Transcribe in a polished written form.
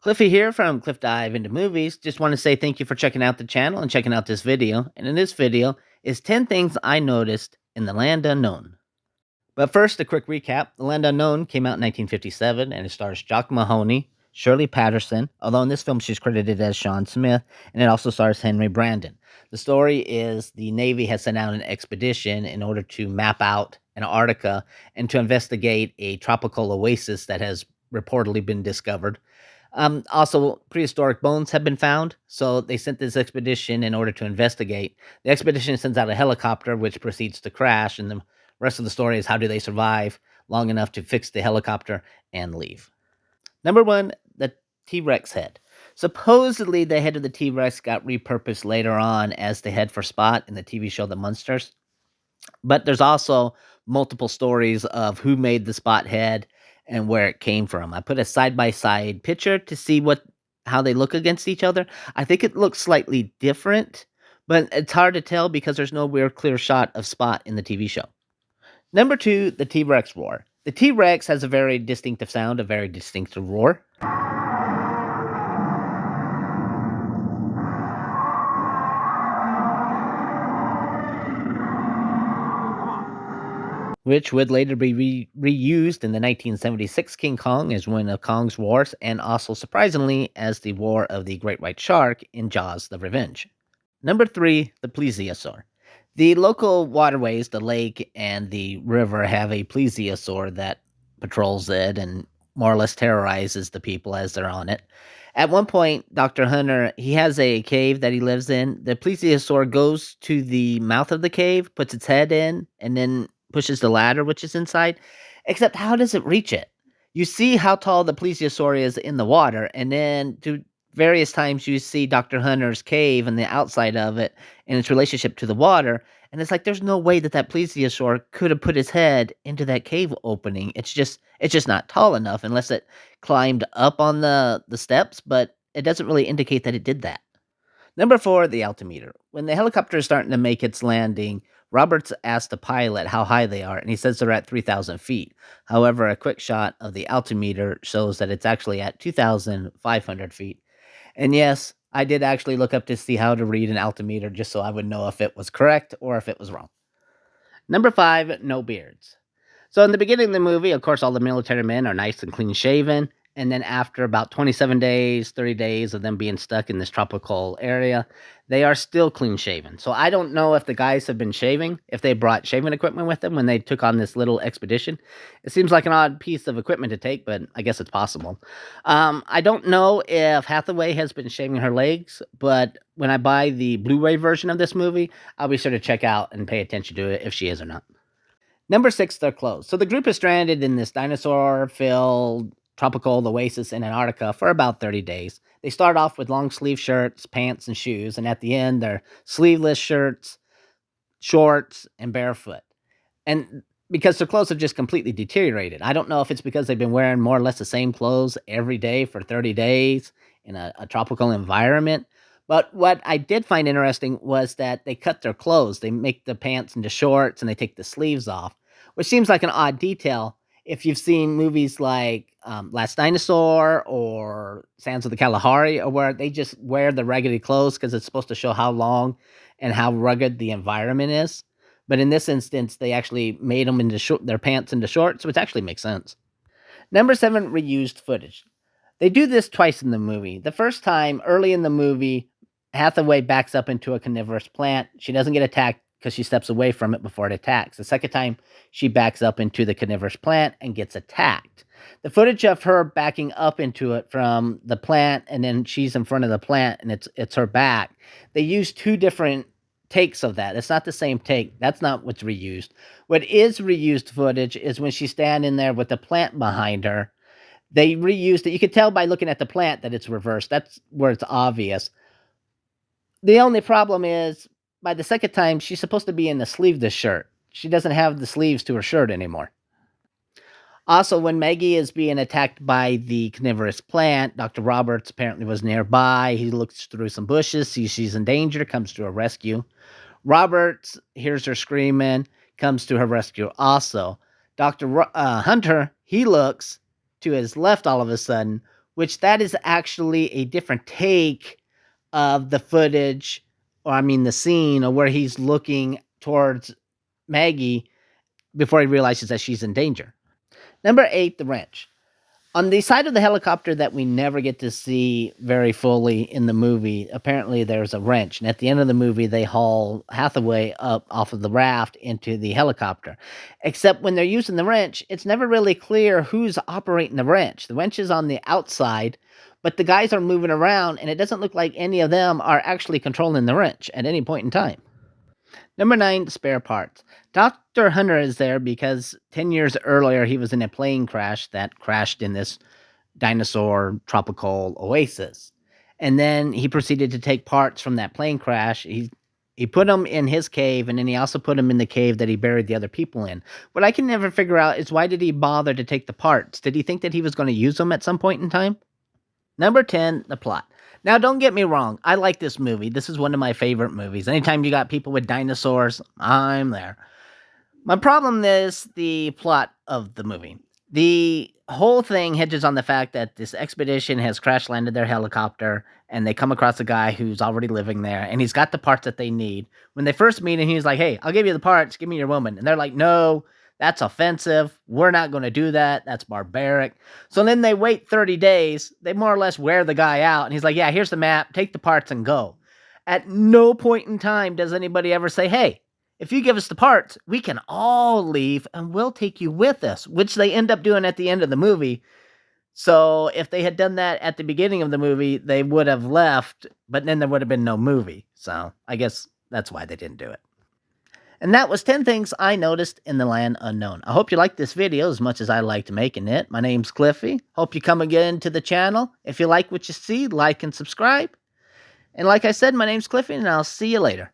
Cliffy here from Cliff Dive into Movies. Just want to say thank you for checking out the channel and checking out this video. And in this video is 10 things I noticed in The Land Unknown. But first, a quick recap. The Land Unknown came out in 1957 and it stars Jock Mahoney, Shirley Patterson, although in this film she's credited as Sean Smith, and it also stars Henry Brandon. The story is the Navy has sent out an expedition in order to map out Antarctica and to investigate a tropical oasis that has reportedly been discovered. Also, prehistoric bones have been found, so they sent this expedition in order to investigate. The expedition sends out a helicopter, which proceeds to crash, and the rest of the story is how do they survive long enough to fix the helicopter and leave. Number one, the T-Rex head. Supposedly, the head of the T-Rex got repurposed later on as the head for Spot in the TV show The Munsters. But there's also multiple stories of who made the Spot head and where it came from. I put a side-by-side picture to see how they look against each other. I think it looks slightly different, but it's hard to tell because there's no real clear shot of Spot in the TV show. Number two, the T-Rex roar. The T-Rex has a very distinctive sound, a very distinctive roar. Which would later be reused in the 1976 King Kong as one of Kong's wars, and also, surprisingly, as the War of the Great White Shark in Jaws: The Revenge. Number three, the Plesiosaur. The local waterways, the lake and the river, have a Plesiosaur that patrols it and more or less terrorizes the people as they're on it. At one point, Dr. Hunter, he has a cave that he lives in. The Plesiosaur goes to the mouth of the cave, puts its head in, and then pushes the ladder, which is inside. Except, how does it reach it? You see how tall the Plesiosaur is in the water, and then to various times you see Dr. Hunter's cave and the outside of it and its relationship to the water, and it's like there's no way that Plesiosaur could have put his head into that cave opening. It's just not tall enough unless it climbed up on the steps, but it doesn't really indicate that it did that. Number four, the altimeter. When the helicopter is starting to make its landing, Roberts asked the pilot how high they are, and he says they're at 3,000 feet. However, a quick shot of the altimeter shows that it's actually at 2,500 feet. And yes, I did actually look up to see how to read an altimeter just so I would know if it was correct or if it was wrong. Number five, no beards. So in the beginning of the movie, of course, all the military men are nice and clean shaven. And then after about 27 days, 30 days of them being stuck in this tropical area, they are still clean shaven. So I don't know if the guys have been shaving, if they brought shaving equipment with them when they took on this little expedition. It seems like an odd piece of equipment to take, but I guess it's possible. I don't know if Hathaway has been shaving her legs, but when I buy the Blu-ray version of this movie, I'll be sure to check out and pay attention to it if she is or not. Number six, their clothes. So the group is stranded in this dinosaur-filled tropical oasis in Antarctica for about 30 days. They start off with long sleeve shirts, pants, and shoes, and at the end, they're sleeveless shirts, shorts, and barefoot. And because their clothes have just completely deteriorated. I don't know if it's because they've been wearing more or less the same clothes every day for 30 days in a tropical environment. But what I did find interesting was that they cut their clothes. They make the pants into shorts and they take the sleeves off, which seems like an odd detail if you've seen movies like Last Dinosaur or Sands of the Kalahari, or where they just wear the raggedy clothes because it's supposed to show how long and how rugged the environment is. But in this instance, they actually made them into their pants into shorts, which actually makes sense. Number seven, reused footage. They do this twice in the movie. The first time, early in the movie, Hathaway backs up into a carnivorous plant. She doesn't get attacked because she steps away from it before it attacks. The second time, she backs up into the carnivorous plant and gets attacked. The footage of her backing up into it from the plant, and then she's in front of the plant, and it's her back. They use two different takes of that. It's not the same take. That's not what's reused. What is reused footage is when she's standing there with the plant behind her. They reused it. You can tell by looking at the plant that it's reversed. That's where it's obvious. The only problem is, by the second time, she's supposed to be in the sleeveless shirt. She doesn't have the sleeves to her shirt anymore. Also, when Maggie is being attacked by the carnivorous plant, Dr. Roberts apparently was nearby. He looks through some bushes, sees she's in danger, comes to her rescue. Roberts hears her screaming, comes to her rescue also. Dr. Hunter, he looks to his left all of a sudden, which that is actually a different take of the footage, or I mean the scene of where he's looking towards Maggie before he realizes that she's in danger. Number 8, the wrench. On the side of the helicopter that we never get to see very fully in the movie, apparently there's a wrench. And at the end of the movie, they haul Hathaway up off of the raft into the helicopter. Except when they're using the wrench, it's never really clear who's operating the wrench. The wrench is on the outside, but the guys are moving around, and it doesn't look like any of them are actually controlling the wrench at any point in time. Number 9, spare parts. Dr. Hunter is there because 10 years earlier he was in a plane crash that crashed in this dinosaur tropical oasis. And then he proceeded to take parts from that plane crash. He put them in his cave, and then he also put them in the cave that he buried the other people in. What I can never figure out is, why did he bother to take the parts? Did he think that he was going to use them at some point in time? Number 10, the plot. Now, don't get me wrong. I like this movie. This is one of my favorite movies. Anytime you got people with dinosaurs, I'm there. My problem is the plot of the movie. The whole thing hinges on the fact that this expedition has crash landed their helicopter, and they come across a guy who's already living there, and he's got the parts that they need. When they first meet him, he's like, "Hey, I'll give you the parts. Give me your woman." And they're like, "No, that's offensive. We're not going to do that. That's barbaric." So then they wait 30 days. They more or less wear the guy out. And he's like, "Yeah, here's the map. Take the parts and go." At no point in time does anybody ever say, "Hey, if you give us the parts, we can all leave and we'll take you with us," which they end up doing at the end of the movie. So if they had done that at the beginning of the movie, they would have left, but then there would have been no movie. So I guess that's why they didn't do it. And that was 10 things I noticed in the land unknown. I hope you liked this video as much as I liked making it. My name's Cliffy. Hope you come again to the channel. If you like what you see, like and subscribe. And like I said, my name's Cliffy, and I'll see you later.